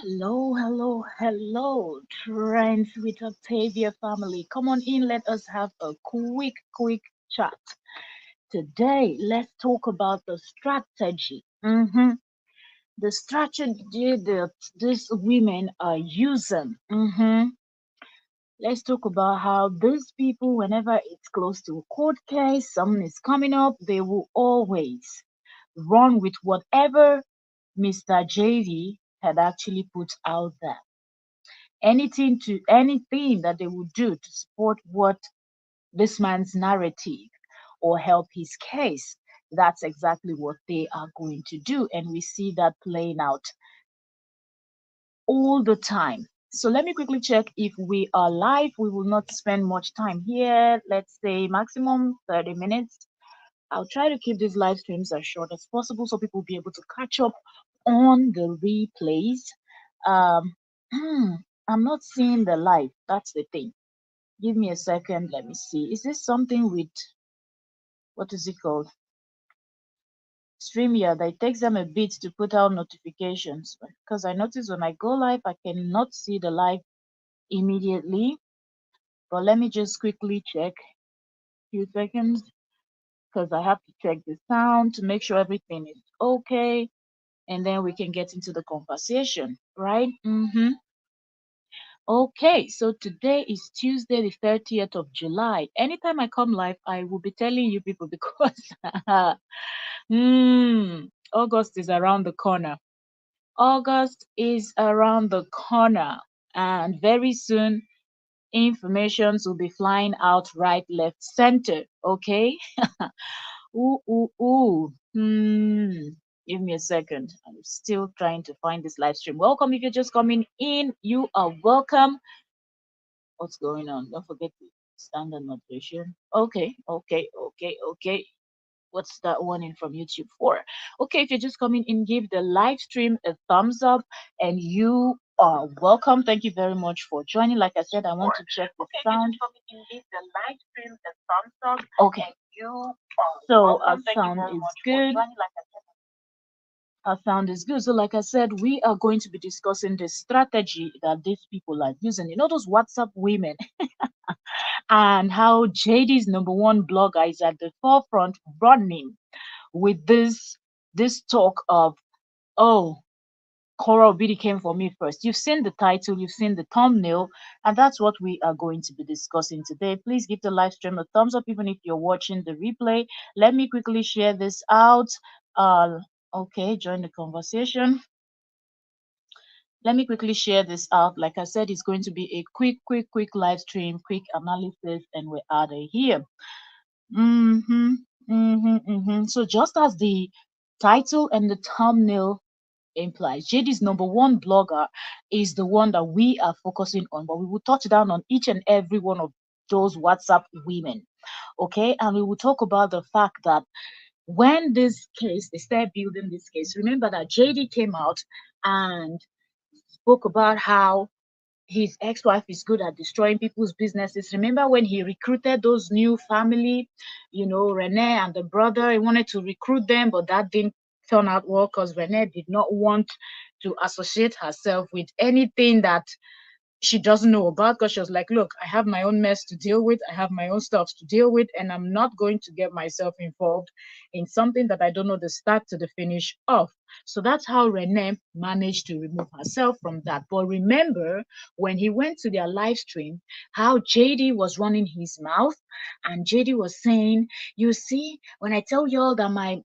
Hello, hello, hello, Trends with Octavia family. Come on in, let us have a quick chat. Today, let's talk about the strategy. The strategy that these women are using. Let's talk about how these people, whenever it's close to a court case, something is coming up, they will always run with whatever Mr. JD had actually put out there. Anything that they would do to support what this man's narrative or help his case. That's exactly what they are going to do, and we see that playing out all the time. So let me quickly check if we are live. We will not spend much time here. Let's say maximum 30 minutes. I'll try to keep these live streams as short as possible so people will be able to catch up on the replays. Um, I'm not seeing the live. That's the thing. Give me a second. Let me see. Is this something with what is it called? StreamYard that it takes them a bit to put out notifications. Because I notice when I go live, I cannot see the live immediately. But let me just quickly check. Few seconds because I have to check the sound to make sure everything is okay, and then we can get into the conversation, right? Okay, so today is Tuesday, the 30th of July. Anytime I come live, I will be telling you people because August is around the corner. August is around the corner, and very soon informations will be flying out right, left, center. Okay. Ooh, ooh, ooh. Give me a second. I'm still trying to find this live stream. Welcome. If you're just coming in, you are welcome. What's going on? Don't forget the standard moderation. Okay. What's that warning from YouTube for? Okay, if you're just coming in, give the live stream a thumbs up, and you are welcome. Thank you very much for joining. Like I said, I want to check the sound. If you're just coming in, give the live stream a thumbs up. Okay. And you are so welcome. Our sound is good. Our sound is good. So, like I said, we are going to be discussing the strategy that these people are using. You know, those WhatsApp women, and how JD's number one blogger is at the forefront running with this talk of, oh, Korra Obidi came for me first. You've seen the title, you've seen the thumbnail, and that's what we are going to be discussing today. Please give the live stream a thumbs up, even if you're watching the replay. Let me quickly share this out. Uh, okay, join the conversation. Let me quickly share this out. Like I said, it's going to be a quick live stream, quick analysis, and we're out of here. So just as the title and the thumbnail implies, JD's number one blogger is the one that we are focusing on, but we will touch down on each and every one of those WhatsApp women. Okay, and we will talk about the fact that when this case, they started building this case, remember that JD came out and spoke about how his ex-wife is good at destroying people's businesses. Remember when he recruited those new family, Renee and the brother, he wanted to recruit them, but that didn't turn out well because Renee did not want to associate herself with anything that she doesn't know about, because she was like, look, I have my own mess to deal with, I have my own stuff to deal with, and I'm not going to get myself involved in something that I don't know the start to the finish of. So that's how Renee managed to remove herself from that. But remember, when he went to their live stream, how JD was running his mouth, and JD was saying, you see, when I tell y'all that my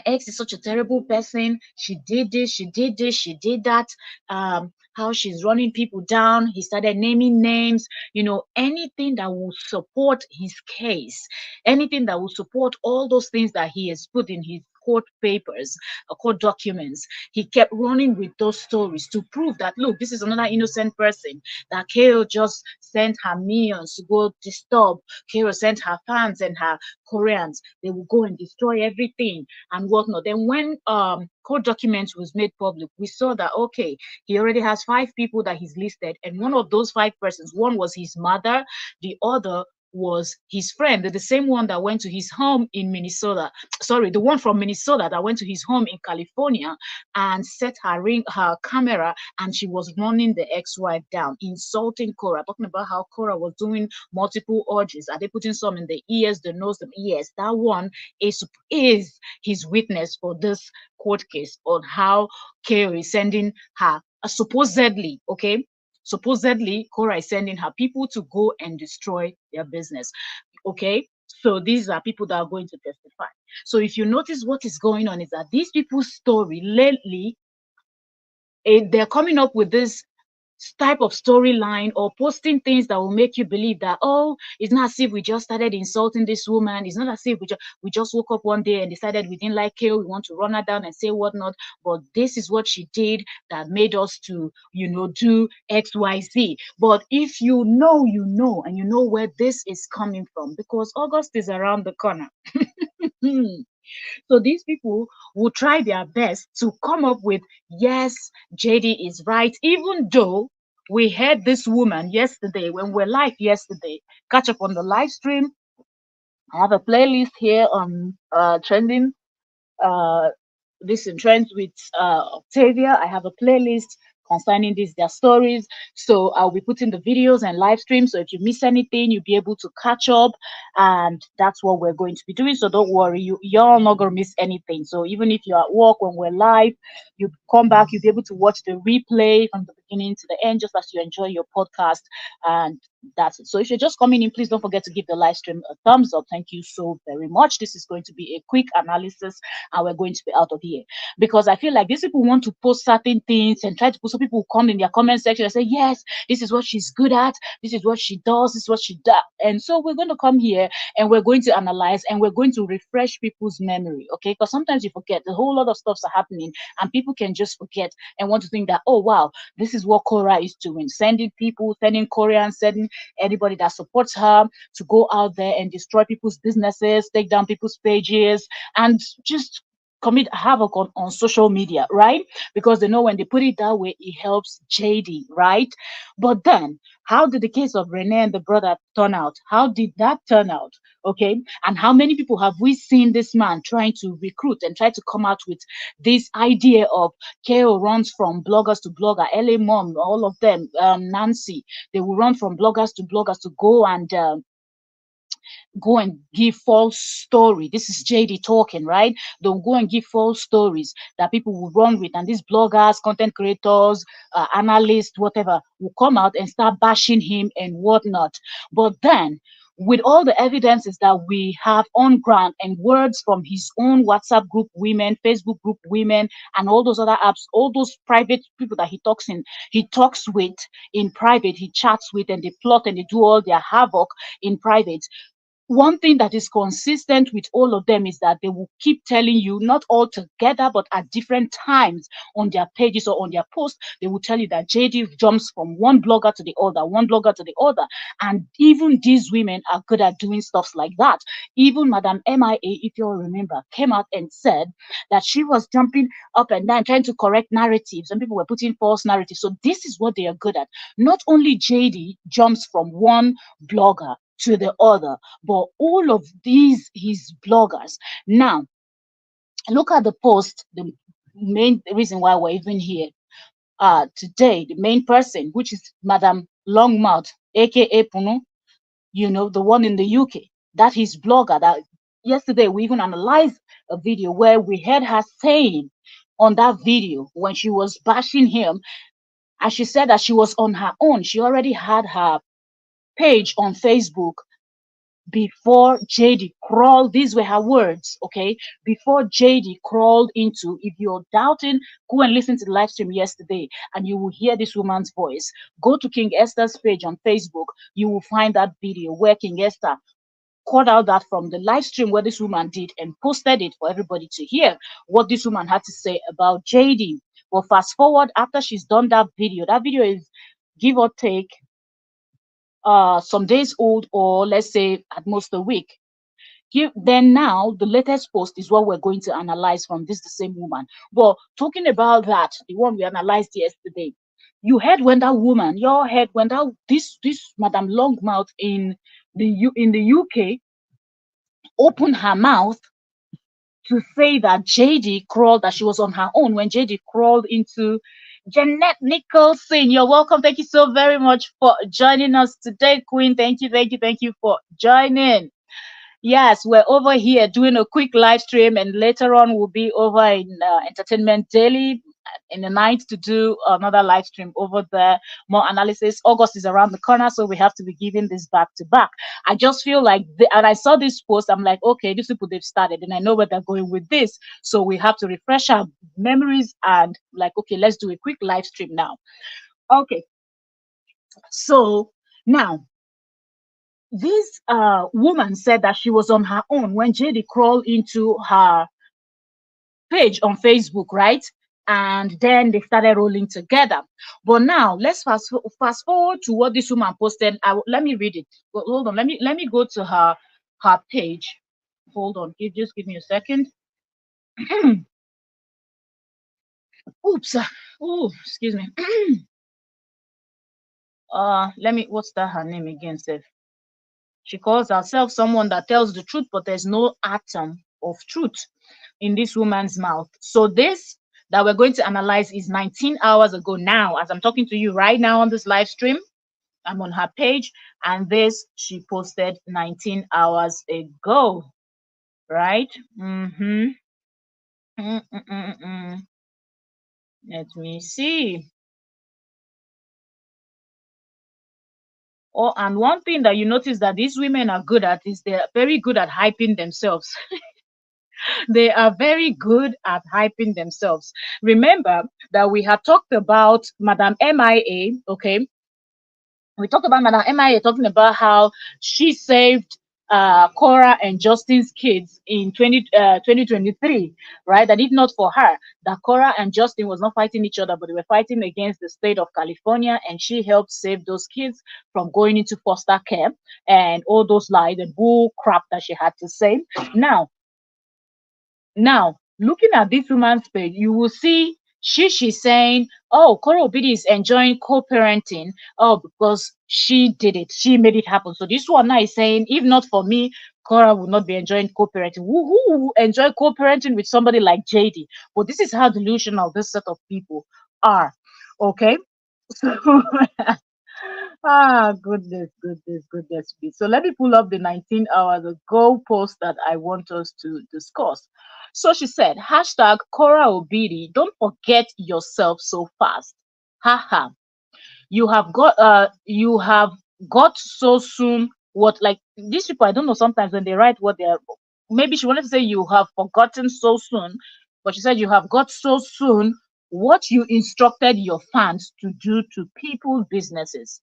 ex is such a terrible person. She did this, she did this, she did that. How she's running people down. He started naming names, anything that will support his case, anything that will support all those things that he has put in his court papers, court documents. He kept running with those stories to prove that, look, this is another innocent person, that KO just sent her millions to go disturb. KO sent her fans and her Koreans. They will go and destroy everything and whatnot. Then when court documents was made public, we saw that, okay, he already has 5 people that he's listed, and one of those 5 persons, one was his mother, the other was his friend, the same one that went to his home in Minnesota. Sorry, the one from Minnesota that went to his home in California and set her camera, and she was running the ex-wife down, insulting Korra, talking about how Korra was doing multiple orgies. Are they putting some in the ears, the nose? Yes, that one is his witness for this court case on how Kale is sending her, supposedly, okay, supposedly Korra is sending her people to go and destroy their business. Okay, so these are people that are going to testify. So if you notice, what is going on is that these people's story lately, they're coming up with this type of storyline or posting things that will make you believe that, oh, it's not as if we just started insulting this woman. It's not as if we just woke up one day and decided we didn't like her, we want to run her down and say whatnot, but this is what she did that made us to, do XYZ. But if you know, and you know where this is coming from, because August is around the corner. So these people will try their best to come up with, yes, JD is right, even though we heard this woman yesterday when we're live yesterday. Catch up on the live stream. I have a playlist here on trending, uh, this in trends with Octavia. I have a playlist concerning these their stories. So I'll be putting the videos and live stream. So if you miss anything, you'll be able to catch up. And that's what we're going to be doing. So don't worry, you're not gonna miss anything. So even if you're at work when we're live, you come back, you'll be able to watch the replay from the beginning to the end, just as you enjoy your podcast. And that's it. So if you're just coming in, please don't forget to give the live stream a thumbs up. Thank you so very much. This is going to be a quick analysis and we're going to be out of here, because I feel like these people want to post certain things and try to put, some people come in their comment section and say, yes, this is what she's good at, this is what she does, this is what she does. And so we're going to come here and we're going to analyze and we're going to refresh people's memory, okay? Because sometimes you forget, a whole lot of stuffs are happening and people can just forget and want to think that, oh wow, this is what Korra is doing, sending people, sending Koreans, sending anybody that supports her to go out there and destroy people's businesses, take down people's pages, and just commit havoc on social media, right? Because they know when they put it that way, it helps JD, right? But then, how did the case of Renee and the brother turn out? How did that turn out? Okay. And how many people have we seen this man trying to recruit and try to come out with this idea of KO runs from bloggers to blogger, LA Mom, all of them, Nancy, they will run from bloggers to go and go and give false story. This is JD talking, right? They'll go and give false stories that people will run with, and these bloggers, content creators, analysts, whatever, will come out and start bashing him and whatnot. But then, with all the evidences that we have on ground and words from his own WhatsApp group women, Facebook group women, and all those other apps, all those private people that he talks with in private, he chats with, and they plot and they do all their havoc in private. One thing that is consistent with all of them is that they will keep telling you, not all together, but at different times on their pages or on their posts, they will tell you that JD jumps from one blogger to the other, one blogger to the other. And even these women are good at doing stuff like that. Even Madam MIA, if you all remember, came out and said that she was jumping up and down trying to correct narratives, and people were putting false narratives. So this is what they are good at. Not only JD jumps from one blogger to the other, but all of these his bloggers. Now, look at the post, the main reason why we're even here today, the main person, which is Madam Longmouth, aka Puno, the one in the UK. That his blogger. That yesterday we even analyzed a video where we heard her saying on that video when she was bashing him, and she said that she was on her own. She already had her page on Facebook before JD crawled. These were her words, okay? Before JD crawled into, if you're doubting, go and listen to the live stream yesterday and you will hear this woman's voice. Go to King Esther's page on Facebook. You will find that video where King Esther called out that from the live stream where this woman did and posted it for everybody to hear what this woman had to say about JD. Well, fast forward after she's done that video is give or take some days old, or let's say at most a week. Then now the latest post is what we're going to analyze from this the same woman. But talking about that, the one we analyzed yesterday, you heard when that woman, your head when that this Madam Longmouth in in the UK opened her mouth to say that JD crawled, that she was on her own when JD crawled into Jeanette Nicholson. You're welcome. Thank you so very much for joining us today, Queen. Thank you, thank you, thank you for joining. Yes, we're over here doing a quick live stream, and later on we'll be over in Entertainment Daily in the night to do another live stream over there. More analysis. August is around the corner, so we have to be giving this back to back. I just feel like, and I saw this post, I'm like, okay, these people, they've started, and I know where they're going with this. So we have to refresh our memories and, like, okay, let's do a quick live stream now. Okay, so now this woman said that she was on her own when JD crawled into her page on Facebook, right? And then they started rolling together. But now let's fast forward to what this woman posted. Let me read it. Hold on. Let me go to her page. Hold on. Just give me a second. Oops. Oh, excuse me. Let me. What's that? Her name again, Seth? She calls herself someone that tells the truth, but there's no atom of truth in this woman's mouth. So this that we're going to analyze is 19 hours ago now. As I'm talking to you right now on this live stream, I'm on her page, and this she posted 19 hours ago, right? Let me see. Oh, and one thing that you notice that these women are good at is they're very good at hyping themselves. They are very good at hyping themselves. Remember that we had talked about Madame MIA, okay? We talked about Madame MIA talking about how she saved Korra and Justin's kids in 2023, right? That if not for her, that Korra and Justin was not fighting each other, but they were fighting against the state of California, and she helped save those kids from going into foster care and all those lies and bull crap that she had to say. Now, looking at this woman's page, you will see she's saying, "Oh, Korra Obidi is enjoying co-parenting. Oh, because she did it, she made it happen." So this one now is saying, if not for me, Korra would not be enjoying co-parenting. Who will enjoy co-parenting with somebody like JD? But this is how delusional this set of people are. Okay, so goodness me. So let me pull up the 19 hours ago post that I want us to discuss. So she said, hashtag Korra Obidi, don't forget yourself so fast. Haha. You have got so soon what, like, these people, I don't know, sometimes when they write what they're, maybe she wanted to say you have forgotten so soon, but she said you have got so soon what you instructed your fans to do to people's businesses.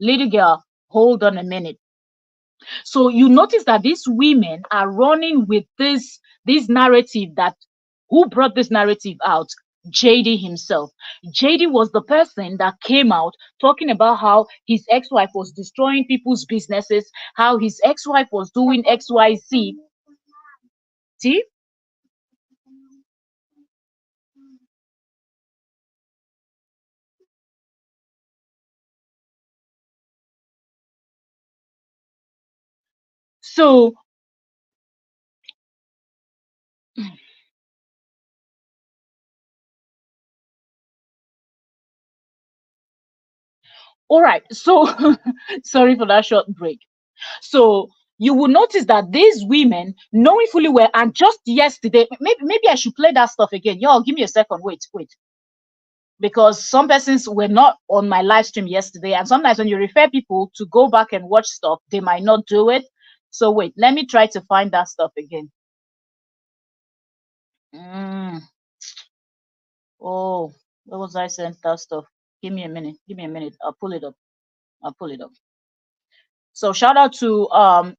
Little girl, hold on a minute. So you notice that these women are running with this narrative, that who brought this narrative out? JD himself. JD was the person that came out talking about how his ex-wife was destroying people's businesses, how his ex-wife was doing XYZ. See? So, all right. So, sorry for that short break. So you will notice that these women, knowing fully well, and just yesterday, maybe I should play that stuff again. Y'all, give me a second. Wait. Because some persons were not on my live stream yesterday, and sometimes when you refer people to go back and watch stuff, they might not do it. So wait, let me try to find that stuff again. Mm. Oh, where was I sent that stuff? Give me a minute. I'll pull it up. So shout out to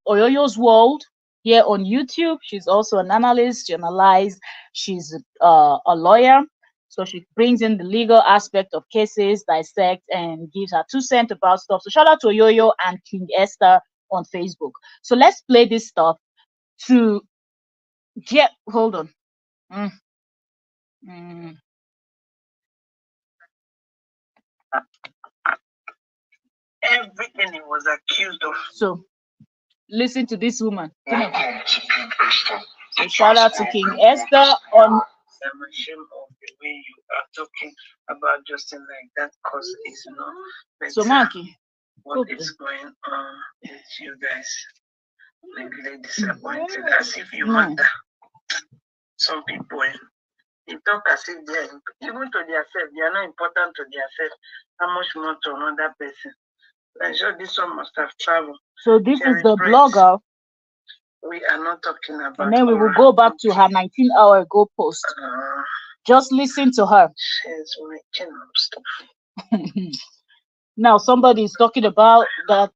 Oyoyo's World here on YouTube. She's also an analyst. She analyzes. She's a lawyer. So she brings in the legal aspect of cases, dissect, and gives her 2 cents about stuff. So shout out to Oyoyo and King Esther on Facebook. So let's play this stuff to get. Hold on. Mm, mm. Everything he was accused of. So Listen to this woman. Welcome to King Esther. So shout out to King Esther on. I'm ashamed of the way you are talking about Justin like that because it's not better. So Maki, What is going on with you guys? Like disappointed as if you matter. Some people they talk as if they are even to themselves, they are not important to themselves. How much more to another person? I'm sure this one must have traveled. So this is the blogger. We are not talking about. And then we will go back to her 19-hour ago post. Just listen to her. She's making up stuff. Now somebody is talking about that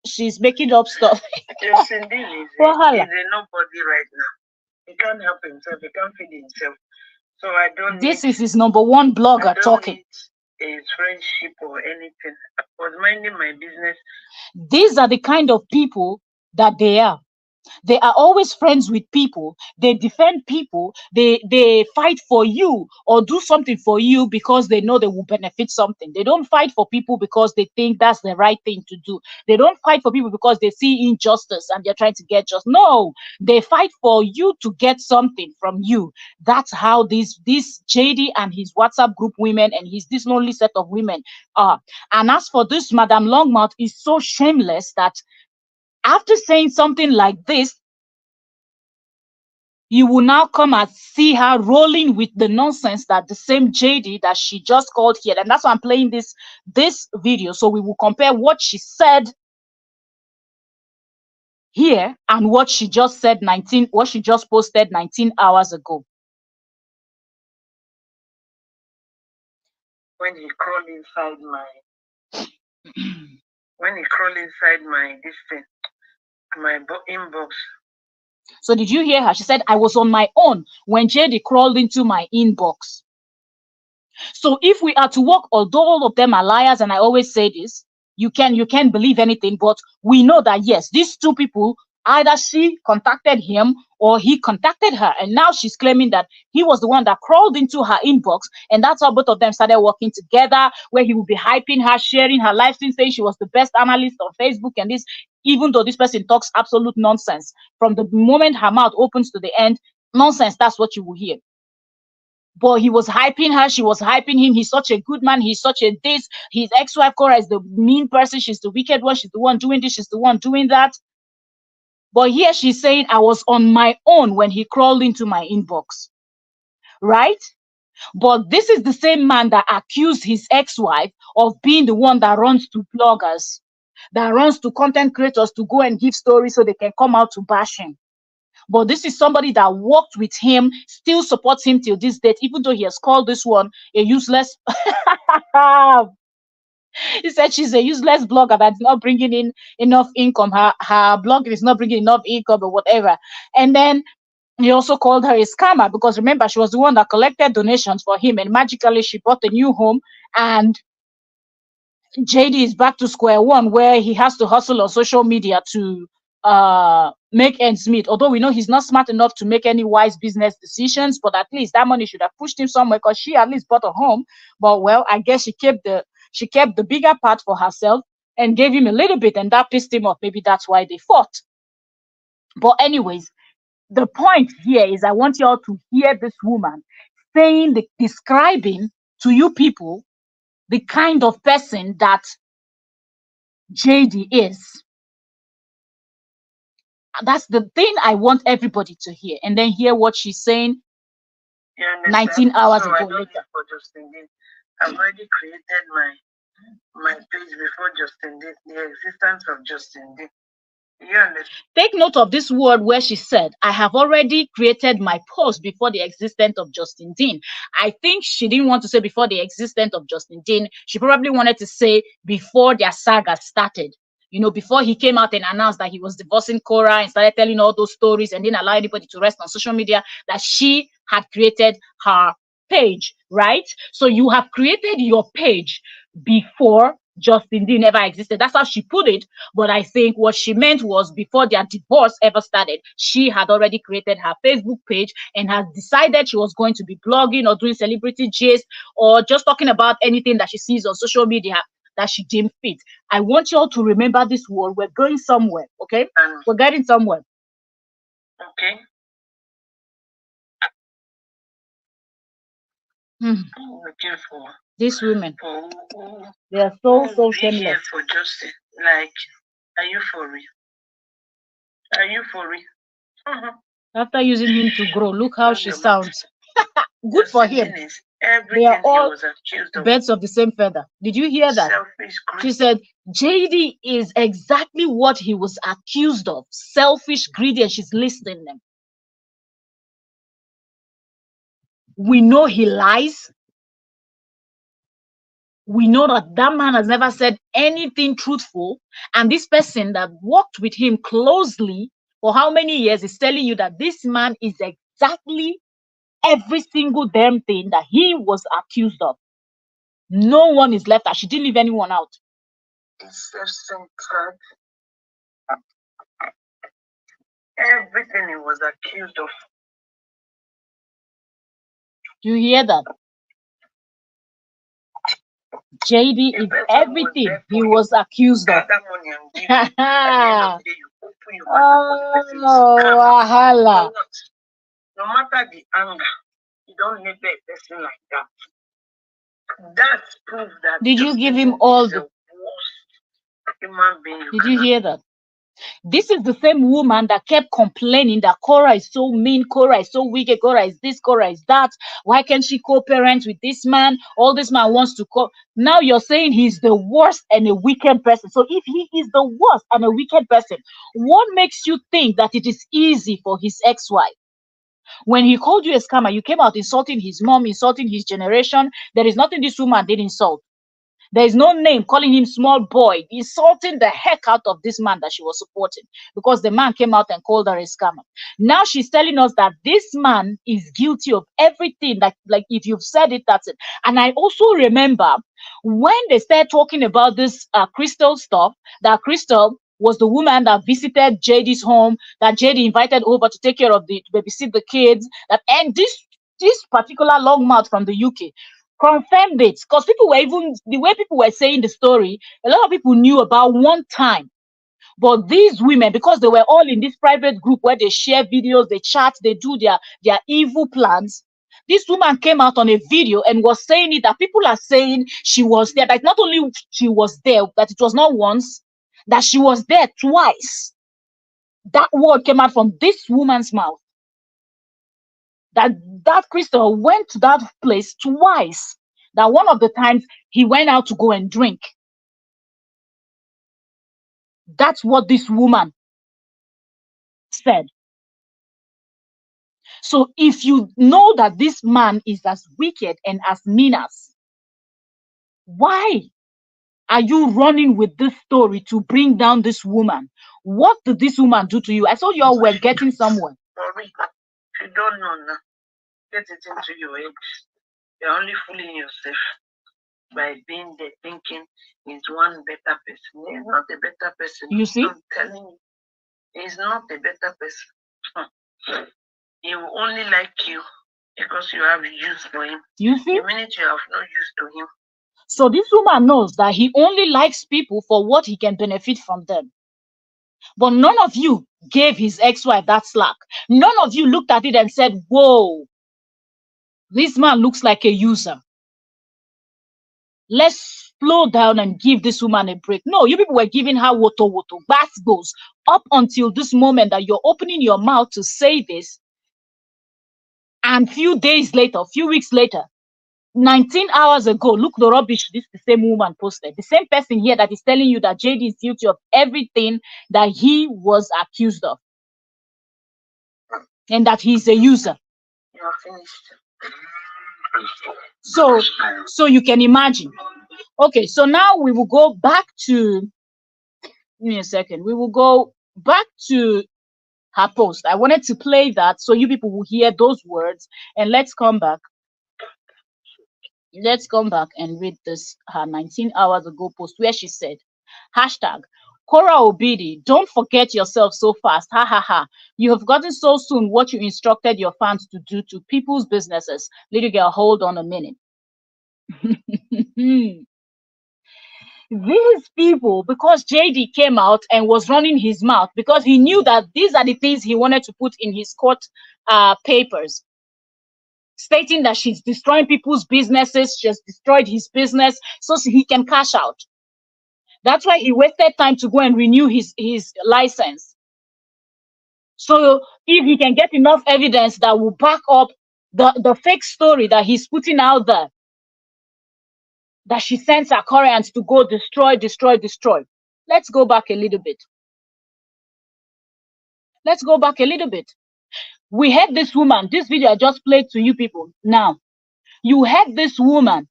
she's making up stuff. Yes, indeed. He's a nobody right now. He can't help himself. He can't feed himself. So I don't. This is his number one blogger talking. A friendship or anything. I was minding my business. These are the kind of people that they are. They are always friends with people. They defend people. They fight for you or do something for you because they know they will benefit something. They don't fight for people because they think that's the right thing to do. They don't fight for people because they see injustice and they're trying to get just. No, they fight for you to get something from you. That's how this JD and his WhatsApp group women and his this lonely set of women are. And as for this Madam Longmouth, is so shameless that after saying something like this, you will now come and see her rolling with the nonsense that the same JD that she just called here. And that's why I'm playing this video. So we will compare what she said here and what she just said what she just posted 19 hours ago. When he crawled inside this thing, my inbox. So did you hear her? She said, I was on my own when JD crawled into my inbox. So if we are to work, although all of them are liars, and I always say this, you can believe anything, but we know that yes, these two people, either she contacted him or he contacted her, and now she's claiming that he was the one that crawled into her inbox, and that's how both of them started working together, where he would be hyping her, sharing her life stream, saying she was the best analyst on Facebook, and this, even though this person talks absolute nonsense from the moment her mouth opens to the end, nonsense, that's what you will hear. But he was hyping her, she was hyping him. He's such a good man, he's such a this. His ex-wife Korra is the mean person, she's the wicked one, she's the one doing this, she's the one doing that. But here she's saying, I was on my own when he crawled into my inbox, right? But this is the same man that accused his ex-wife of being the one that runs to bloggers, that runs to content creators to go and give stories so they can come out to bash him. But this is somebody that worked with him, still supports him till this date, even though he has called this one a useless. He said she's a useless blogger that's not bringing in enough income. Her blog is not bringing enough income or whatever. And then he also called her a scammer because remember, she was the one that collected donations for him and magically she bought a new home, and JD is back to square one where he has to hustle on social media to make ends meet. Although we know he's not smart enough to make any wise business decisions, but at least that money should have pushed him somewhere because she at least bought a home. But well, I guess she kept the bigger part for herself and gave him a little bit, and that pissed him off. Maybe that's why they fought. But anyways, the point here is I want you all to hear this woman saying, describing to you people the kind of person that JD is. That's the thing I want everybody to hear, and then hear what she's saying 19 hours ago later. I've already created my page before Justin did, the existence of Justin did. Take note of this word where she said, I have already created my post before the existence of Justin Dean. I think she didn't want to say before the existence of Justin Dean. She probably wanted to say before their saga started. You know, before he came out and announced that he was divorcing Korra and started telling all those stories and didn't allow anybody to rest on social media, that she had created her page, right? So you have created your page before Justin Dean ever existed. That's how she put it. But I think what she meant was before their divorce ever started, she had already created her Facebook page and had decided she was going to be blogging or doing celebrity gist or just talking about anything that she sees on social media that she deemed fit. I want you all to remember this word. We're going somewhere, okay? We're getting somewhere. Okay. Looking for these women. For They are so shameless. Here for justice. Like, are you for real? Are you for real? After using him to grow, look how she sounds. Good for him. They are all birds of the same feather. Did you hear that? She said JD is exactly what he was accused of. Selfish, greedy, and she's listing them. We know he lies. We know that that man has never said anything truthful. And this person that worked with him closely for how many years is telling you that this man is exactly every single damn thing that he was accused of. No one is left out. She didn't leave anyone out. It's self-centered. Everything he was accused of. Do you hear that? JD is everything he was accused of. Oh, wahala. No matter the anger, you don't need a person like that. That proves that. Did you give him all the human being? Did you hear that? This is the same woman that kept complaining that Korra is so mean, Korra is so wicked, Korra is this, Korra is that. Why can't she co-parent with this man? All this man wants to Now you're saying he's the worst and a wicked person. So if he is the worst and a wicked person, what makes you think that it is easy for his ex-wife? When he called you a scammer, you came out insulting his mom, insulting his generation. There is nothing this woman did insult. There is no name calling him small boy, insulting the heck out of this man that she was supporting because the man came out and called her a scammer. Now she's telling us that this man is guilty of everything. Like if you've said it, that's it. And I also remember when they started talking about this Crystal stuff, that Crystal was the woman that visited JD's home, that JD invited over to take care of to babysit the kids. And this particular long mouth from the UK confirmed it, because people were even the way people were saying the story, a lot of people knew about one time. But these women, because they were all in this private group where they share videos, they chat, they do their evil plans. This woman came out on a video and was saying it, that people are saying she was there. That not only she was there, that it was not once, that she was there twice. That word came out from this woman's mouth. That Crystal went to that place twice. That one of the times he went out to go and drink. That's what this woman said. So if you know that this man is as wicked and as mean as, why are you running with this story to bring down this woman? What did this woman do to you? I thought you all were getting somewhere. If you don't know now, get it into your head. You're only fooling yourself by being there thinking he's one better person. He's not a better person. You see? I'm telling you, he's not a better person. He will only like you because you have use for him. You see? The minute you have no use to him. So this woman knows that he only likes people for what he can benefit from them. But none of you gave his ex-wife that slack. None of you looked at it and said, whoa, this man looks like a user. Let's slow down and give this woman a break. No, you people were giving her woto, bass goes up until this moment that you're opening your mouth to say this. And few days later, few weeks later, 19 hours ago, look the rubbish this the same woman posted. The same person here that is telling you that JD is guilty of everything that he was accused of. And that he's a user. You're finished. So you can imagine. Okay, so now we will go back to, give me a second. We will go back to her post. I wanted to play that so you people will hear those words. And let's come back. Let's come back and read this, her 19 hours ago post where she said, hashtag, Korra Obidi, don't forget yourself so fast. Ha ha ha. You have gotten so soon what you instructed your fans to do to people's businesses. Little girl, hold on a minute. These people, because JD came out and was running his mouth because he knew that these are the things he wanted to put in his court papers, stating that she's destroying people's businesses, she's destroyed his business so he can cash out. That's why he wasted time to go and renew his license. So if he can get enough evidence that will back up the fake story that he's putting out there, that she sends her Koreans to go destroy. Let's go back a little bit. We had this woman, this video I just played to you people. Now, you had this woman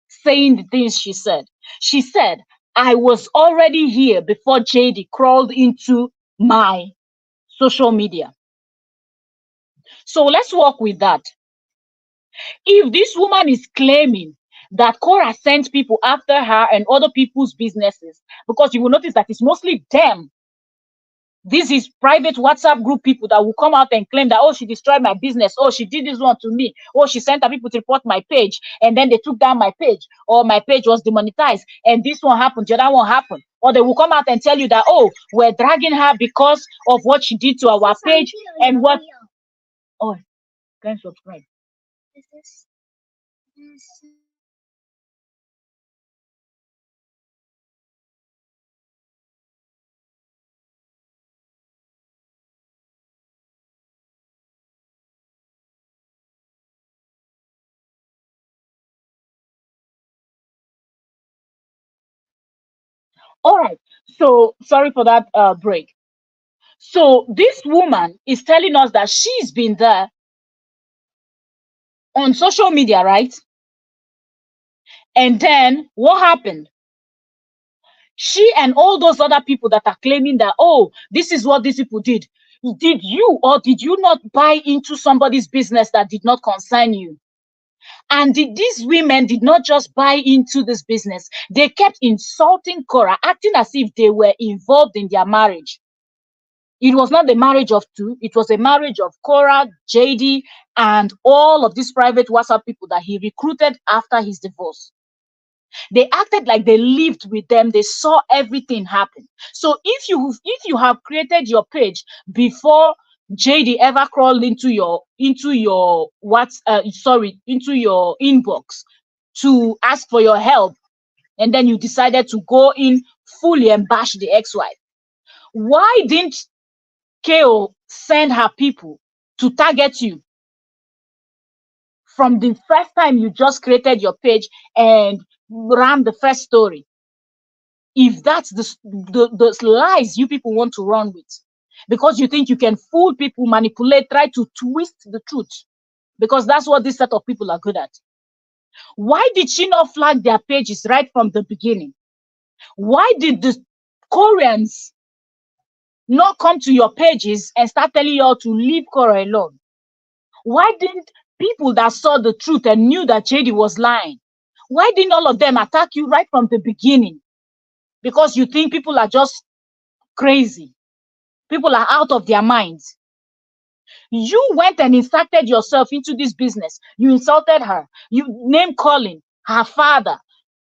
saying the things she said. She said, I was already here before JD crawled into my social media. So let's work with that. If this woman is claiming that Korra sent people after her and other people's businesses, because you will notice that it's mostly them. This is private WhatsApp group people that will come out and claim that, oh, she destroyed my business. Oh, she did this one to me. Oh, she sent her people to report my page. And then they took down my page. Or my page was demonetized. And this one happened. The other one happened. Or they will come out and tell you that, oh, we're dragging her because of what she did to our page. And what... Oh, can subscribe. All right. So sorry for that break. So this woman is telling us that she's been there on social media, right? And then what happened? She and all those other people that are claiming that, oh, this is what these people did. Did you or did you not buy into somebody's business that did not concern you? And these women did not just buy into this business. They kept insulting Korra, acting as if they were involved in their marriage. It was not the marriage of two. It was a marriage of Korra, JD, and all of these private WhatsApp people that he recruited after his divorce. They acted like they lived with them. They saw everything happen. So if you have created your page before JD ever crawled into your into your inbox to ask for your help, and then you decided to go in fully and bash the ex-wife, why didn't KO send her people to target you from the first time you just created your page and ran the first story? If that's the lies you people want to run with, because you think you can fool people, manipulate, try to twist the truth, because that's what this set of people are good at. Why did she not flag their pages right from the beginning? Why did the Koreans not come to your pages and start telling you all to leave Korra alone? Why didn't people that saw the truth and knew that JD was lying, why didn't all of them attack you right from the beginning? Because you think people are just crazy. People are out of their minds. You went and inserted yourself into this business. You insulted her. You name calling her father.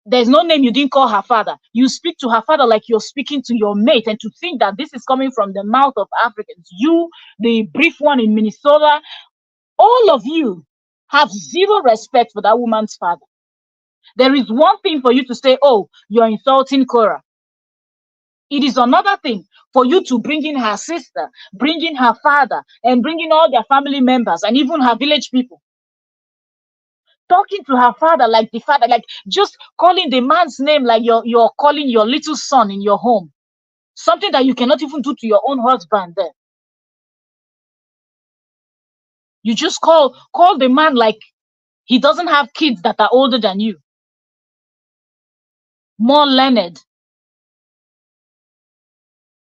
There's no name you didn't call her father. You speak to her father like you're speaking to your mate, and to think that this is coming from the mouth of Africans. You, the brief one in Minnesota, all of you have zero respect for that woman's father. There is one thing for you to say, oh, you're insulting Korra. It is another thing for you to bring in her sister, bring in her father, and bring in all their family members and even her village people. Talking to her father like the father, like just calling the man's name like you're calling your little son in your home. Something that you cannot even do to your own husband there. You just call the man like he doesn't have kids that are older than you. More learned.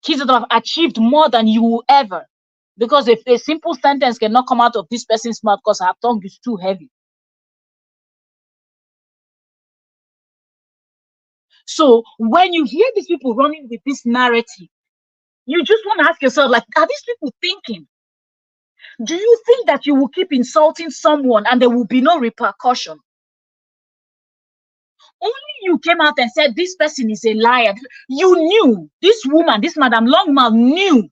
Kids that have achieved more than you will ever. Because if a simple sentence cannot come out of this person's mouth because her tongue is too heavy. So when you hear these people running with this narrative, you just want to ask yourself, like, are these people thinking? Do you think that you will keep insulting someone and there will be no repercussion? Only you came out and said this person is a liar. You knew this woman, this Madam Longmouth knew.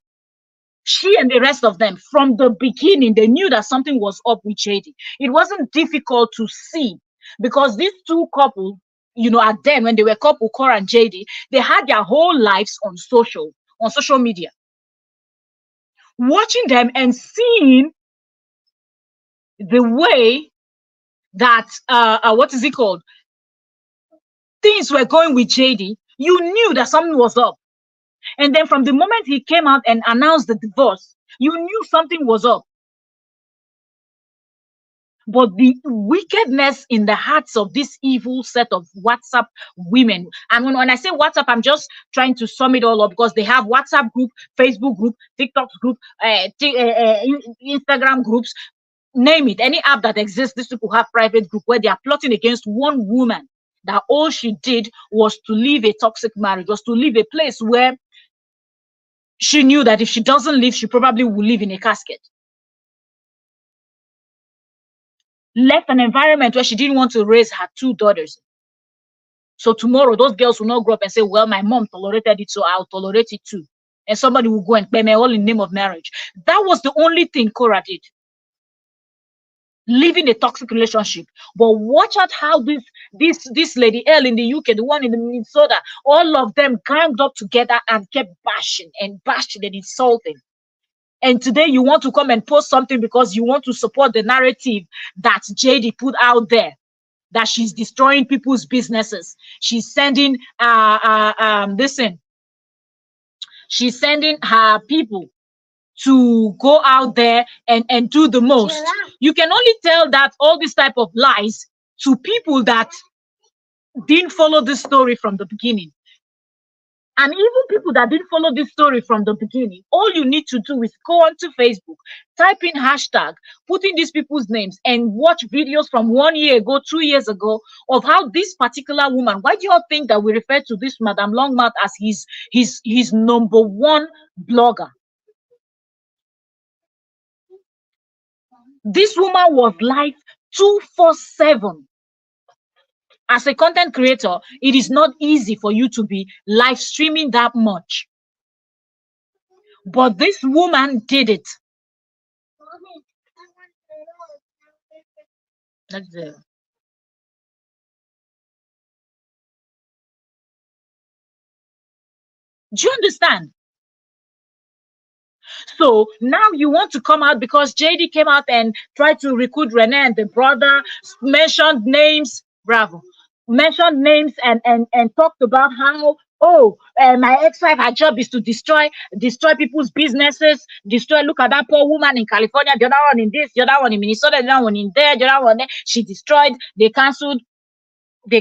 She and the rest of them from the beginning, they knew that something was up with JD. It wasn't difficult to see because these two couples, you know, at then when they were couple, Korra and JD, they had their whole lives on social media. Watching them and seeing the way that what is it called? Things were going with JD, you knew that something was up. And then from the moment he came out and announced the divorce, you knew something was up. But the wickedness in the hearts of this evil set of WhatsApp women, and when I say WhatsApp, I'm just trying to sum it all up because they have WhatsApp group, Facebook group, TikTok group, Instagram groups, name it, any app that exists. These people have private group where they are plotting against one woman that all she did was to leave a toxic marriage, was to leave a place where she knew that if she doesn't leave, she probably will live in a casket. Left an environment where she didn't want to raise her two daughters. So tomorrow, those girls will not grow up and say, well, my mom tolerated it, so I'll tolerate it too. And somebody will go and pay me all in the name of marriage. That was the only thing Korra did. Living a toxic relationship. But watch out how this lady L in the UK, the one in the Minnesota, all of them ganged up together and kept bashing and insulting. And today you want to come and post something because you want to support the narrative that JD put out there, that she's destroying people's businesses. She's sending she's sending her people to go out there and do the most. You can only tell that all this type of lies to people that didn't follow this story from the beginning. And even people that didn't follow this story from the beginning, all you need to do is go onto Facebook, type in hashtag, put in these people's names, and watch videos from 1 year ago, 2 years ago, of how this particular woman, why do you all think that we refer to this Madam Longmouth as his number one blogger? This woman was live 247. As a content creator, it is not easy for you to be live streaming that much. But this woman did it. That's it. Do you understand? So now you want to come out because JD came out and tried to recruit Renee and the brother, mentioned names, bravo, mentioned names and talked about how, my ex-wife, her job is to destroy people's businesses, look at that poor woman in California, the other one in this, the other one in Minnesota, the other one in there, the other one there. She destroyed, they canceled the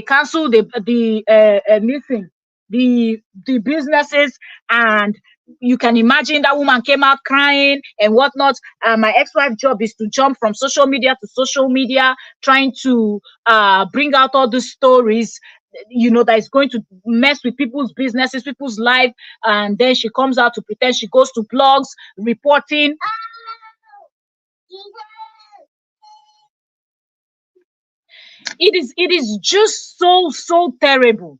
businesses, and you can imagine that woman came out crying and whatnot. My ex-wife job is to jump from social media to social media, trying to bring out all the stories, you know, that is going to mess with people's businesses, people's life. And then she comes out to pretend she goes to blogs, reporting. It is just so terrible.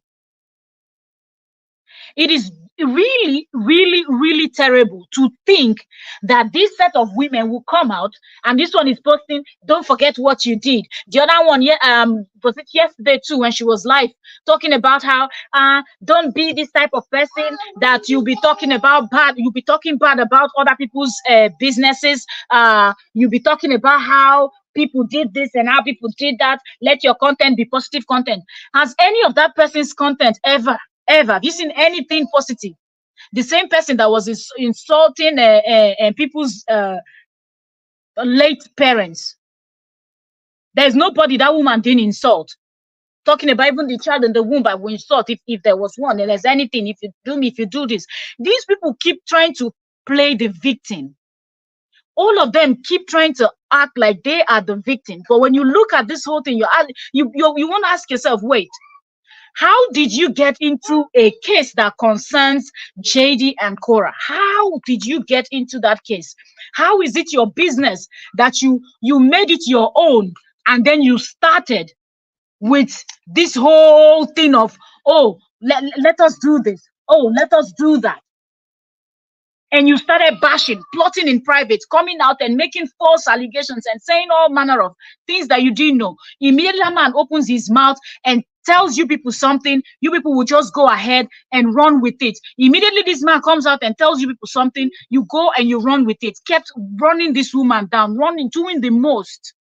It is really, really, really terrible to think that this set of women will come out, and this one is posting, don't forget what you did. The other one, was it yesterday too, when she was live talking about how don't be this type of person that you'll be talking about bad, you'll be talking bad about other people's businesses, you'll be talking about how people did this and how people did that. Let your content be positive content. Has any of that person's content ever have you seen anything positive? The same person that was insulting people's late parents, there's nobody that woman didn't insult. Talking about even the child in the womb, I will insult if there was one, and there's anything, if you do this. These people keep trying to play the victim. All of them keep trying to act like they are the victim. But when you look at this whole thing, you want to ask yourself, wait, how did you get into a case that concerns JD and Korra? How did you get into that case? How is it your business that you made it your own and then you started with this whole thing of, oh, let us do this, oh, let us do that. And you started bashing, plotting in private, coming out and making false allegations and saying all manner of things that you didn't know. Immediately a man opens his mouth and tells you people something, you people will just go ahead and run with it. Immediately this man comes out and tells you people something, you go and you run with it. Kept running this woman down, running, doing the most.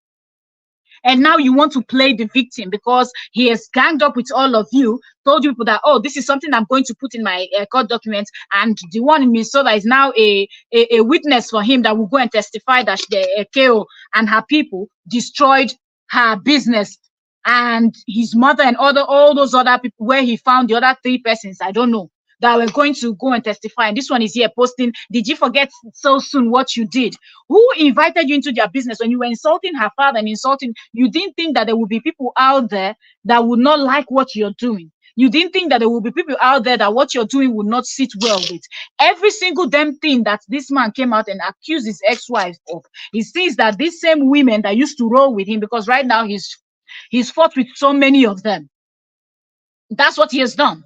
And now you want to play the victim because he has ganged up with all of you, told you people that, oh, this is something I'm going to put in my court documents, and the one in Minnesota is now a witness for him that will go and testify that the KO and her people destroyed her business and his mother and all those other people, where he found the other 3 persons, I don't know, that were going to go and testify. And this one is here posting, did you forget so soon what you did? Who invited you into their business? When you were insulting her father and insulting, you didn't think that there would be people out there that would not like what you're doing. You didn't think that there will be people out there that what you're doing would not sit well with. Every single damn thing that this man came out and accused his ex-wife of, he sees that these same women that used to roll with him, because right now he's fought with so many of them. That's what he has done.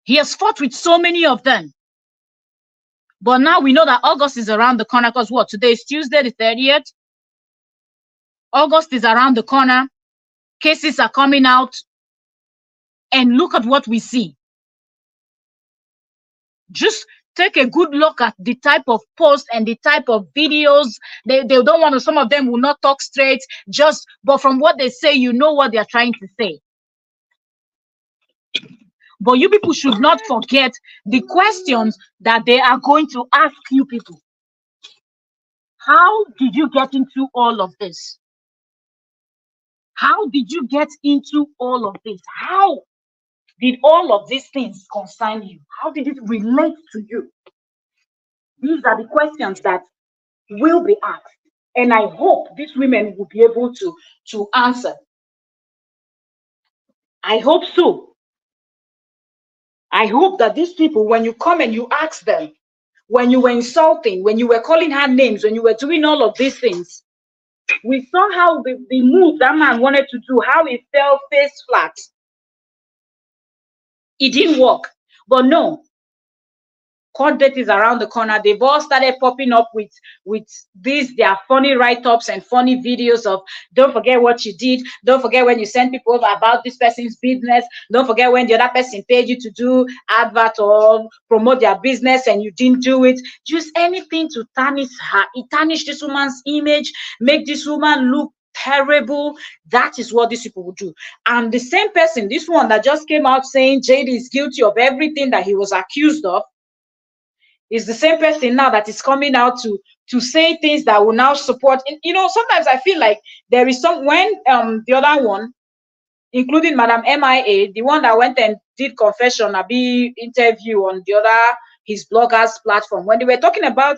He has fought with so many of them. But now we know that August is around the corner, because what? Today is Tuesday the 30th. August is around the corner. Cases are coming out. And look at what we see. Just take a good look at the type of posts and the type of videos. They don't want to, some of them will not talk straight, but from what they say, you know what they're trying to say. But you people should not forget the questions that they are going to ask you people. How did you get into all of this? How did you get into all of this? How did all of these things concern you? How did it relate to you? These are the questions that will be asked. And I hope these women will be able to answer. I hope so. I hope that these people, when you come and you ask them, when you were insulting, when you were calling her names, when you were doing all of these things, we saw how the move that man wanted to do, how he fell face flat. It didn't work. But no, court date is around the corner. They've all started popping up with these, their funny write-ups and funny videos of, don't forget what you did, don't forget when you sent people over about this person's business, don't forget when the other person paid you to do advert or promote their business and you didn't do it. Just anything to tarnish this woman's image, make this woman look terrible. That is what these people would do. And the same person, this one that just came out saying JD is guilty of everything that he was accused of, is the same person now that is coming out to say things that will now support. You know, sometimes I feel like there is some, when the other one, including Madam MIA, the one that went and did confession, Abi interview on the other, his bloggers platform, when they were talking about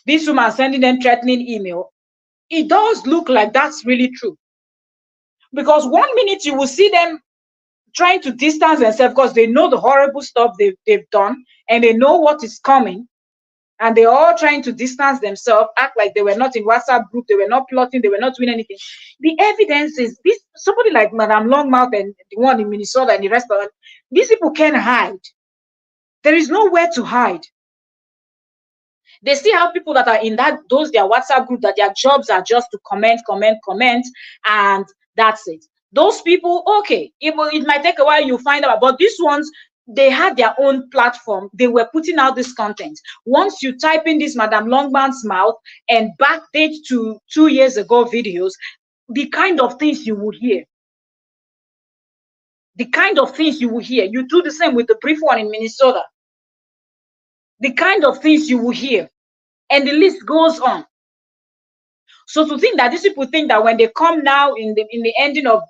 this woman sending them threatening email, it does look like that's really true. Because 1 minute you will see them trying to distance themselves because they know the horrible stuff they've done and they know what is coming, and they're all trying to distance themselves, act like they were not in WhatsApp group, they were not plotting, they were not doing anything. The evidence is this. Somebody like Madam Longmouth and the one in Minnesota and the rest of them, these people can't hide. There is nowhere to hide. They still have people that are in their WhatsApp group that their jobs are just to comment, and that's it. Those people, okay, it might take a while, you find out, but these ones, they had their own platform. They were putting out this content. Once you type in this Madam Longman's mouth and backdate to 2 years ago videos, the kind of things you would hear. The kind of things you will hear. You do the same with the brief one in Minnesota. The kind of things you will hear. And the list goes on. So to think that these people think that when they come now in the ending of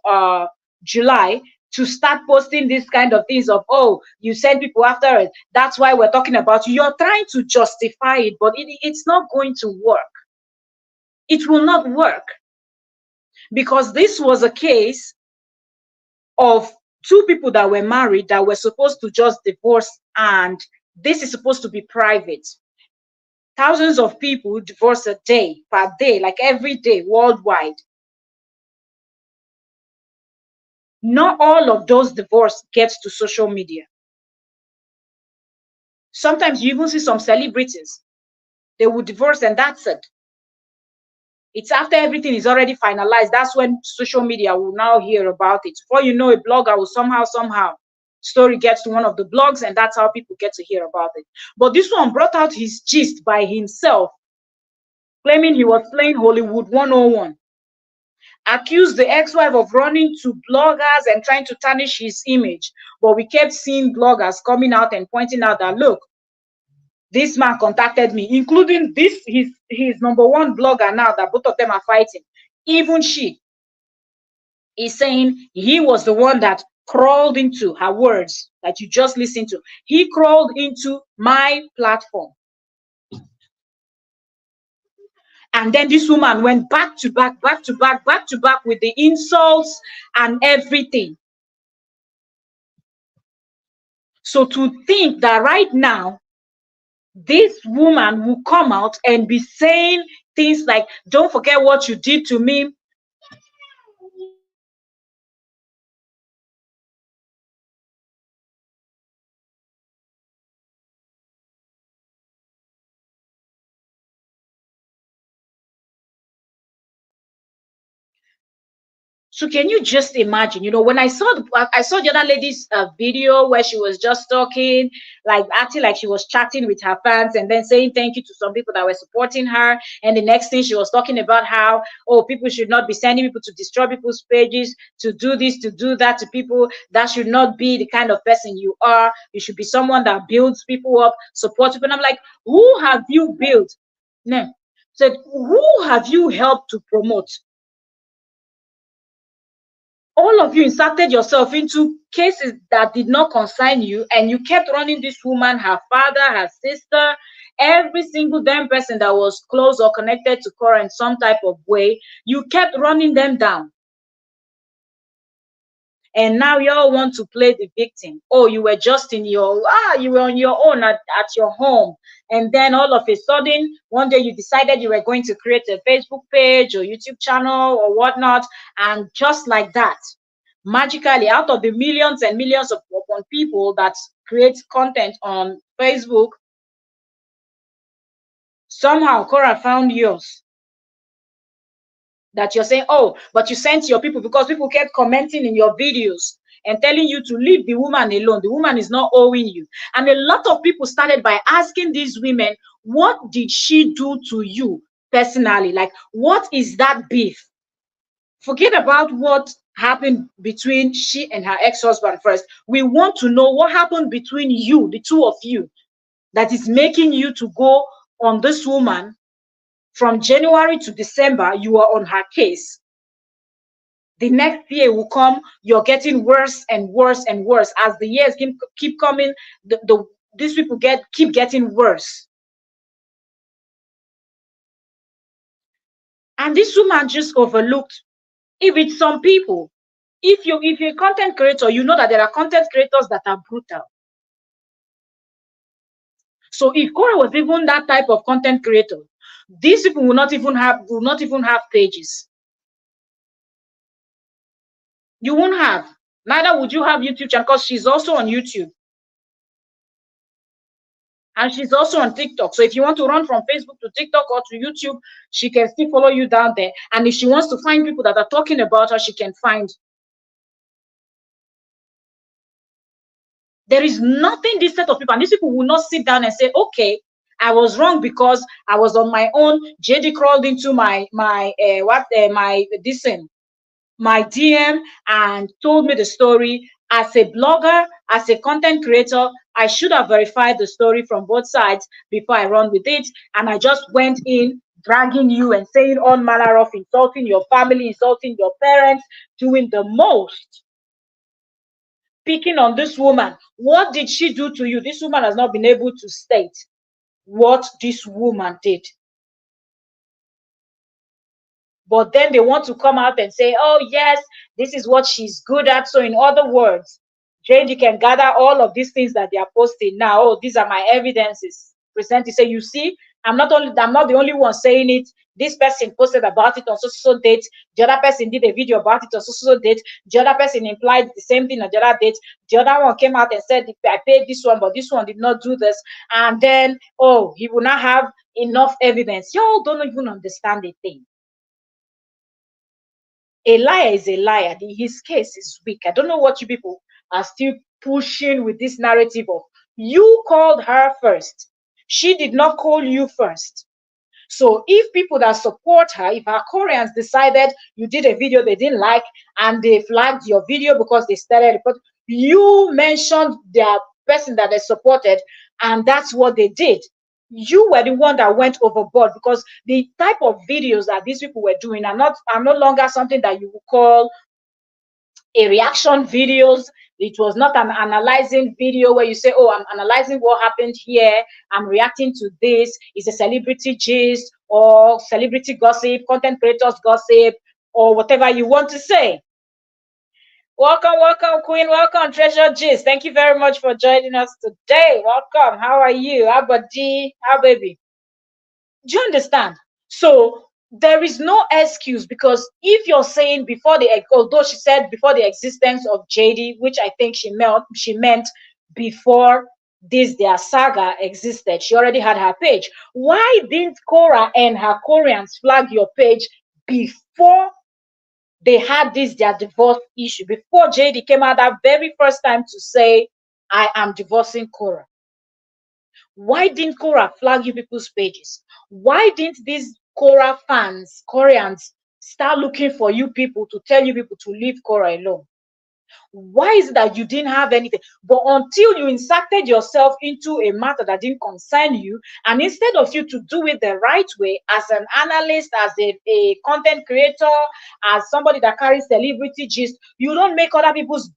July to start posting this kind of things of, oh, you send people after it, that's why we're talking about you. You're trying to justify it, but it's not going to work. It will not work. Because this was a case of 2 people that were married that were supposed to just divorce, and this is supposed to be private. Thousands of people divorce a day, per day, like every day, worldwide. Not all of those divorce gets to social media. Sometimes you even see some celebrities, they will divorce and that's it. It's after everything is already finalized. That's when social media will now hear about it. Before you know, a blogger will somehow, story gets to one of the blogs, and that's how people get to hear about it. But this one brought out his gist by himself, claiming he was playing Hollywood 101. Accused the ex-wife of running to bloggers and trying to tarnish his image. But we kept seeing bloggers coming out and pointing out that, look, this man contacted me, including this, his number one blogger now that both of them are fighting. Even she is saying he was the one that crawled into her words that you just listened to. He crawled into my platform. And then this woman went back to back with the insults and everything. So to think that right now, this woman will come out and be saying things like, don't forget what you did to me. So can you just imagine, when I saw the other lady's video where she was just talking, like acting like she was chatting with her fans and then saying thank you to some people that were supporting her. And the next thing she was talking about how, oh, people should not be sending people to destroy people's pages, to do this, to do that to people. That should not be the kind of person you are. You should be someone that builds people up, supports people. And I'm like, who have you built? No. Said, who have you helped to promote? All of you inserted yourself into cases that did not concern you, and you kept running this woman, her father, her sister, every single damn person that was close or connected to Korra in some type of way. You kept running them down. And now you all want to play the victim. Oh, you were just you were on your own at your home. And then all of a sudden, one day you decided you were going to create a Facebook page or YouTube channel or whatnot. And just like that, magically, out of the millions and millions of people that create content on Facebook, somehow Korra found yours. That you're saying, oh, but you sent your people, because people kept commenting in your videos and telling you to leave the woman alone. The woman is not owing you. And a lot of people started by asking these women, what did she do to you personally? Like, what is that beef? Forget about what happened between she and her ex-husband first. We want to know what happened between you, the two of you, that is making you to go on this woman. From January to December, you are on her case. The next year will come, you're getting worse and worse and worse. As the years keep coming, these people keep getting worse. And this woman just overlooked. If it's some people, if you're a content creator, you know that there are content creators that are brutal. So if Korra was even that type of content creator, these people will not even have pages. You won't have. Neither would you have YouTube channel, because she's also on YouTube. And she's also on TikTok. So if you want to run from Facebook to TikTok or to YouTube, she can still follow you down there. And if she wants to find people that are talking about her, she can find. There is nothing this set of people, and these people will not sit down and say, okay, I was wrong because I was on my own. JD crawled into my DM and told me the story. As a blogger, as a content creator, I should have verified the story from both sides before I run with it. And I just went in dragging you and saying all manner of, insulting your family, insulting your parents, doing the most. Picking on this woman. What did she do to you? This woman has not been able to state what this woman did. But then they want to come out and say, oh, yes, this is what she's good at. So in other words, JD can gather all of these things that they are posting now. Oh, these are my evidences. Present it. Say, you see, I'm not the only one saying it. This person posted about it on so date. The other person did a video about it on so date. The other person implied the same thing on the other date. The other one came out and said, I paid this one, but this one did not do this. And then, oh, he will not have enough evidence. Y'all don't even understand the thing. A liar is a liar. His case is weak. I don't know what you people are still pushing with this narrative of you called her first. She did not call you first. So if people that support her, if our Koreans decided you did a video they didn't like and they flagged your video because they started reporting, you mentioned their person that they supported, and that's what they did. You were the one that went overboard, because the type of videos that these people were doing are no longer something that you would call a reaction videos. It was not an analyzing video where you say, oh, I'm analyzing what happened here, I'm reacting to this. It's a celebrity gist or celebrity gossip, content creators gossip, or whatever you want to say. Welcome, Queen. Welcome, Treasure Gist. Thank you very much for joining us today. Welcome. How are you? How buddy? How baby? Do you understand? So there is no excuse, because if you're saying although she said before the existence of JD, which I think she meant before their saga existed, she already had her page. Why didn't Korra and her Koreans flag your page before they had their divorce issue, before JD came out that very first time to say, I am divorcing Korra? Why didn't Korra flag you people's pages? Why didn't these Korra fans, Koreans, start looking for you people to tell you people to leave Korra alone? Why is it that you didn't have anything? But until you inserted yourself into a matter that didn't concern you, and instead of you to do it the right way as an analyst, as a content creator, as somebody that carries celebrity gist, you don't make other people's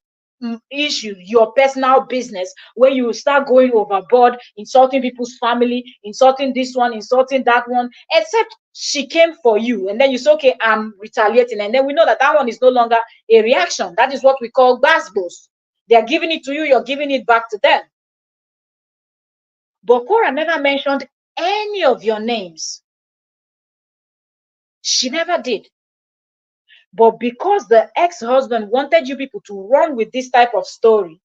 issue your personal business, where you start going overboard, insulting people's family, insulting this one, insulting that one. Except she came for you, and then you say, okay, I'm retaliating, and then we know that one is no longer a reaction. That is what we call basbos. They are giving it to you, you're giving it back to them. But Korra never mentioned any of your names. She never did. But because the ex-husband wanted you people to run with this type of story,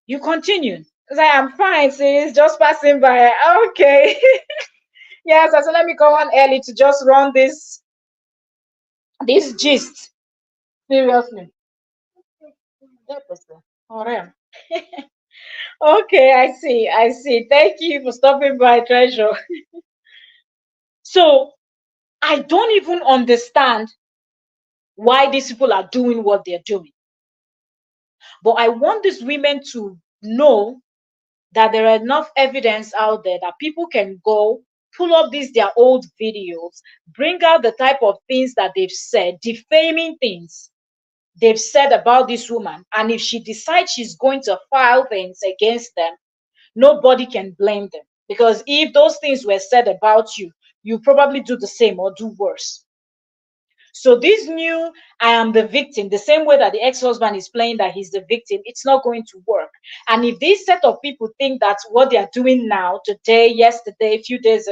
you continue. It's like, I'm fine, sis, just passing by. Okay. Yes, I said, let me come on early to just run this gist. Seriously. Okay, I see. Thank you for stopping by, Treasure. So I don't even understand why these people are doing what they're doing. But I want these women to know that there are enough evidence out there that people can go pull up their old videos, bring out the type of things that they've said, defaming things they've said about this woman. And if she decides she's going to file things against them, nobody can blame them. Because if those things were said about you, you probably do the same or do worse. So this new I am the victim, the same way that the ex-husband is playing that he's the victim, it's not going to work. And if this set of people think that what they are doing now, today, yesterday, a few days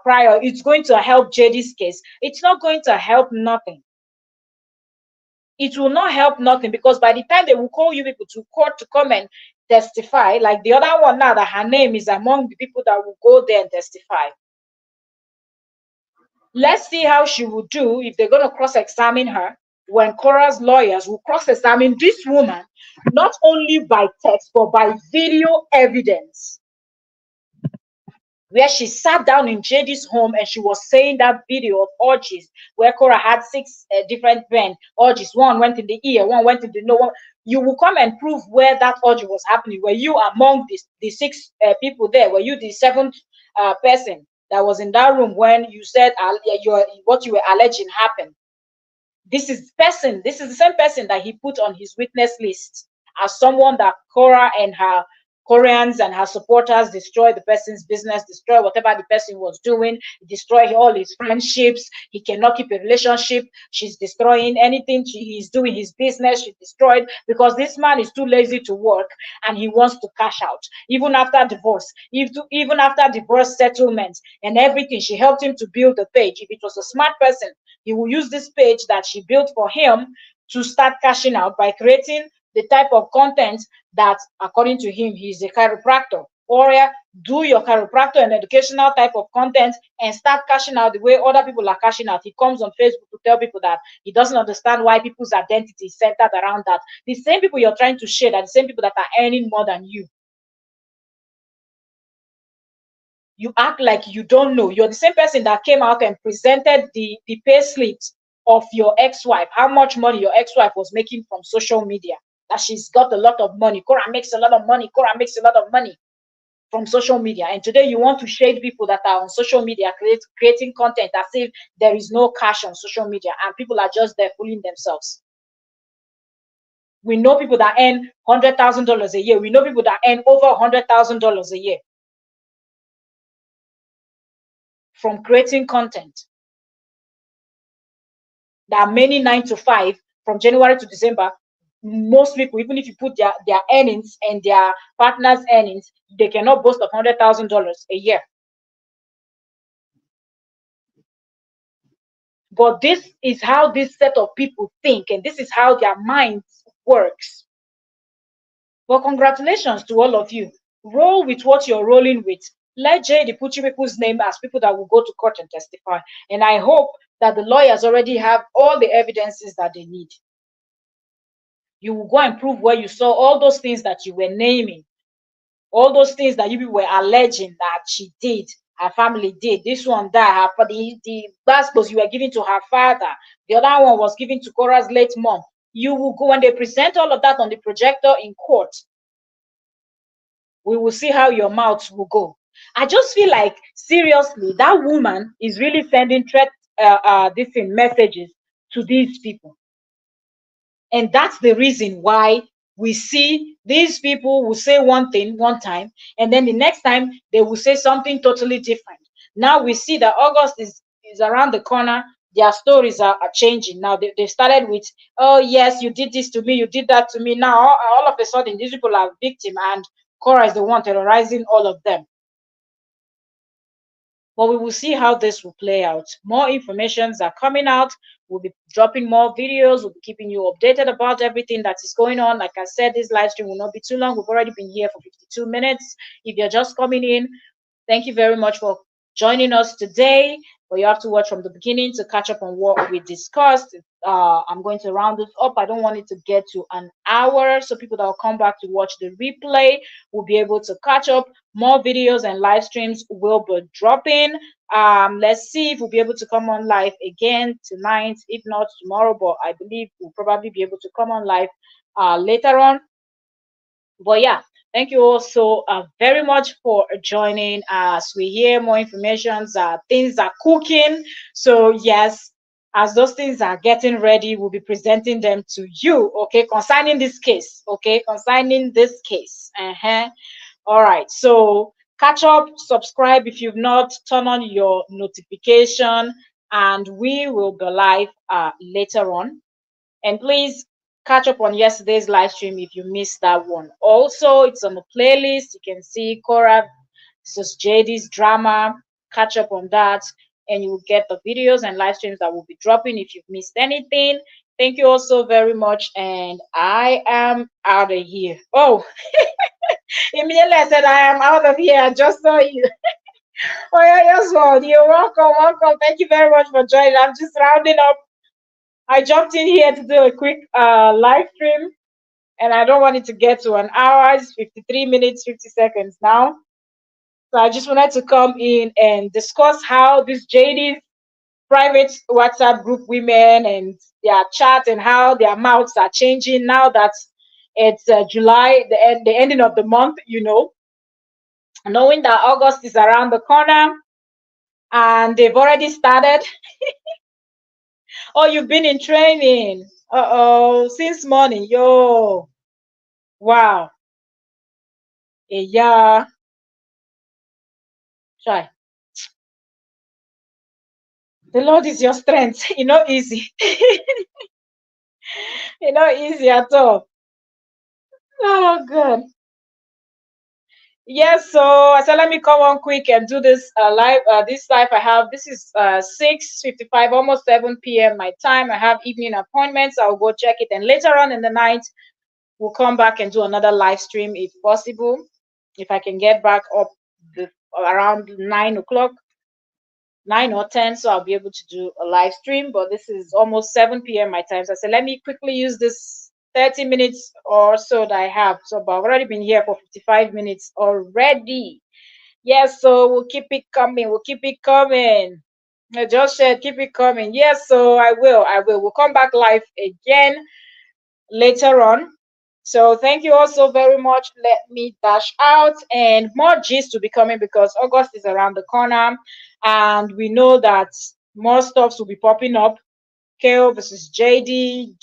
prior, it's going to help JD's case, it's not going to help nothing. It will not help nothing, because by the time they will call you people to court to come and testify, like the other one now, that her name is among the people that will go there and testify. Let's see how she will do if they're going to cross-examine her, when Korra's lawyers will cross-examine this woman, not only by text, but by video evidence, where she sat down in JD's home and she was saying that video of orgies, where Korra had 6 different men orgies. One went in the ear, one went in the nose. You will come and prove where that orgy was happening. Were you among the 6 people there? Were you the 7th person that was in that room when you said what you were alleging happened? This is the same person that he put on his witness list as someone that Korra and her Koreans and her supporters destroy the person's business, destroy whatever the person was doing, destroy all his friendships. He cannot keep a relationship. She's destroying anything he's doing, his business, she's destroyed because this man is too lazy to work and he wants to cash out. Even after divorce, even after divorce settlement and everything, she helped him to build the page. If it was a smart person, he will use this page that she built for him to start cashing out by creating the type of content that, according to him, he's a chiropractor. Or do your chiropractor and educational type of content and start cashing out the way other people are cashing out. He comes on Facebook to tell people that he doesn't understand why people's identity is centered around that. The same people you're trying to shade are the same people that are earning more than you. You act like you don't know. You're the same person that came out and presented the pay slips of your ex-wife, how much money your ex-wife was making from social media, that she's got a lot of money. Korra makes a lot of money. Korra makes a lot of money from social media. And today you want to shade people that are on social media creating content as if there is no cash on social media and people are just there fooling themselves. We know people that earn $100,000 a year. We know people that earn over $100,000 a year from creating content. There are many 9 to 5 from January to December. Most people, even if you put their earnings and their partner's earnings, they cannot boast of $100,000 a year. But this is how this set of people think, and this is how their minds works. But congratulations to all of you. Roll with what you're rolling with. Let JD put you people's name as people that will go to court and testify. And I hope that the lawyers already have all the evidences that they need. You will go and prove where you saw all those things that you were naming, all those things that you were alleging that she did, her family did. This one, that her, the basketballs you were giving to her father, the other one was given to Korra's late mom. You will go, when they present all of that on the projector in court, we will see how your mouth will go. I just feel like, seriously, that woman is really sending threat messages to these people. And that's the reason why we see these people will say one thing one time, and then the next time they will say something totally different. Now we see that August is around the corner. Their stories are changing. Now they started with, oh yes, you did this to me, you did that to me. Now all of a sudden these people are victim and Korra is the one terrorizing all of them. But we will see how this will play out. More informations are coming out. We'll be dropping more videos. We'll be keeping you updated about everything that is going on. Like I said, this live stream will not be too long. We've already been here for 52 minutes. If you're just coming in, thank you very much for joining us today. But you have to watch from the beginning to catch up on what we discussed. I'm going to round it up. I don't want it to get to an hour, so people that will come back to watch the replay will be able to catch up. More videos and live streams will be dropping. Let's see if we'll be able to come on live again tonight, if not tomorrow, but I believe we'll probably be able to come on live later on. But yeah, thank you all so very much for joining us. We hear more information. Things are cooking. So yes, as those things are getting ready, we'll be presenting them to you. Okay, concerning this case. Okay, concerning this case. All right. So catch up, subscribe if you've not, turn on your notification, and we will be live later on. And please catch up on yesterday's live stream if you missed that one. Also, it's on the playlist. You can see Korra versus JD's drama. Catch up on that, and you will get the videos and live streams that will be dropping if you've missed anything. Thank you all so very much, and I am out of here. Oh, immediately I said I am out of here. I just saw you. Oh yeah, yes, well, you're welcome, welcome. Thank you very much for joining. I'm just rounding up. I jumped in here to do a quick live stream, and I don't want it to get to an hour. It's 53 minutes, 50 seconds now. So I just wanted to come in and discuss how this JD's private WhatsApp group women and their chat and how their mouths are changing now that it's July, the ending of the month, you know, knowing that August is around the corner and they've already started. Oh, you've been in training. Uh-oh, since morning. Yo. Wow. Yeah. Try. The Lord is your strength. You know, easy. You know, easy at all. Oh, good. Yes, so I said let me come on quick and do this live. This live I have. This is 6:55, almost 7 p.m. my time. I have evening appointments. I'll go check it, and later on in the night we'll come back and do another live stream if possible. If I can get back up around 9 o'clock, 9 or 10, so I'll be able to do a live stream. But this is almost 7 p.m. my time. So I said let me quickly use this 30 minutes or so that I have. So, but I've already been here for 55 minutes already. Yes, so we'll keep it coming. We'll keep it coming. I just said keep it coming. Yes, so I will. I will. We'll come back live again later on. So thank you all so very much. Let me dash out, and more gist to be coming because August is around the corner, and we know that more stuffs will be popping up. KO versus JD,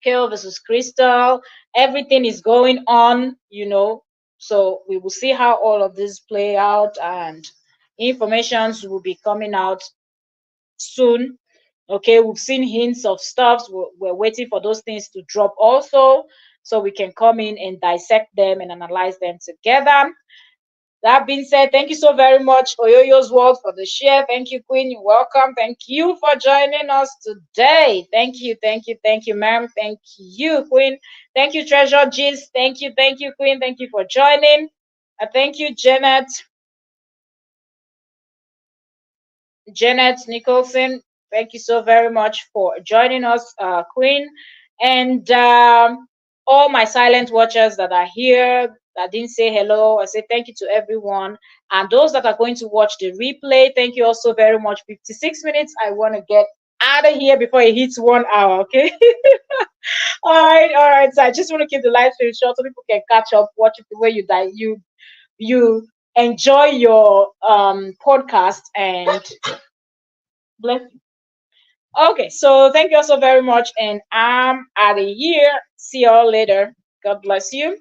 KO versus Crystal. Everything is going on, So we will see how all of this play out, and informations will be coming out soon. Okay, we've seen hints of stuff. We're waiting for those things to drop also, so we can come in and dissect them and analyze them together. That being said, thank you so very much, Oyoyo's World, for the share. Thank you, Queen. You're welcome. Thank you for joining us today. Thank you, ma'am. Thank you, Queen. Thank you, Treasure Gist. Thank you, Queen. Thank you for joining. Thank you, Janet Nicholson. Thank you so very much for joining us, Queen. And all my silent watchers that are here that didn't say hello, I say thank you to everyone. And those that are going to watch the replay, thank you also very much. 56 minutes. I want to get out of here before it hits 1 hour, okay? All right. So I just want to keep the live stream short so people can catch up, watch it the way you enjoy your podcast, and bless you. Okay, so thank you all so very much, and I'm out of here. See y'all later. God bless you.